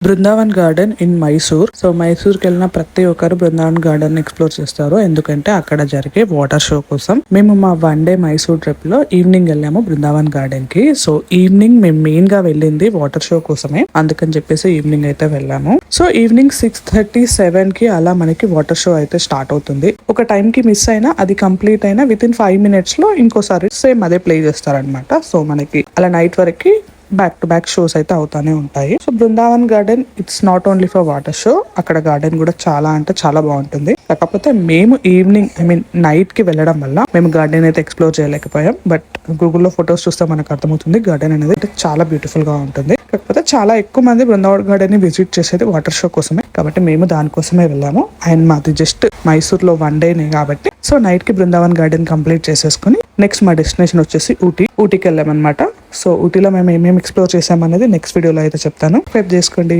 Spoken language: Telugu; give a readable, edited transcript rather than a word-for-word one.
Brindavan garden in Mysore. So మైసూర్కి వెళ్ళిన ప్రతి ఒక్కరు బృందావన్ గార్డెన్ ఎక్స్ప్లోర్ చేస్తారు, ఎందుకంటే అక్కడ జరిగే వాటర్ షో కోసం. మేము మా 1 డే మైసూర్ ట్రిప్ లో ఈవినింగ్ వెళ్ళాము బృందావన్ గార్డెన్ కి. సో ఈవినింగ్ మేము మెయిన్ గా వెళ్ళింది వాటర్ షో కోసమే, అందుకని చెప్పేసి ఈవినింగ్ అయితే వెళ్ళాము. సో ఈవినింగ్ 6:37 కి అలా మనకి వాటర్ షో అయితే స్టార్ట్ అవుతుంది. ఒక టైం కి మిస్ అయినా అది కంప్లీట్ అయినా విత్ ఇన్ 5 minutes లో ఇంకోసారి సేమ్ అదే ప్లే చేస్తారనమాట. సో మనకి అలా నైట్ వరకు బ్యాక్ టు బ్యాక్ షోస్ అయితే అవుతానే ఉంటాయి. So Brindavan garden it's not only for water show, అక్కడ గార్డెన్ కూడా చాలా అంటే చాలా బాగుంటుంది. కాకపోతే మేము ఈవినింగ్ నైట్ కి వెళ్ళడం వల్ల మేము గార్డెన్ అయితే ఎక్స్ప్లోర్ చేయలేకపోయాం. బట్ గూగుల్లో ఫొటోస్ చూస్తే మనకు అర్థమవుతుంది గార్డెన్ అనేది చాలా బ్యూటిఫుల్ గా ఉంటుంది. కాకపోతే చాలా ఎక్కువ మంది బృందావన్ గార్డెన్ ని విజిట్ చేసేది వాటర్ షో కోసమే, కాబట్టి మేము దానికోసమే వెళ్ళాము. అండ్ మాది జస్ట్ మైసూర్ లో 1 డే కాబట్టి సో నైట్ కి బృందావన్ గార్డెన్ కంప్లీట్ చేసేసుకుని నెక్స్ట్ మా డెస్టినేషన్ వచ్చేసి ఊటీకి వెళ్ళామన్నమాట. సో ఊటీలో మేము ఏమేమి ఎక్స్ప్లోర్ చేసామనేది నెక్స్ట్ వీడియోలో అయితే చెప్తాను. వెయిట్ చేసుకోండి.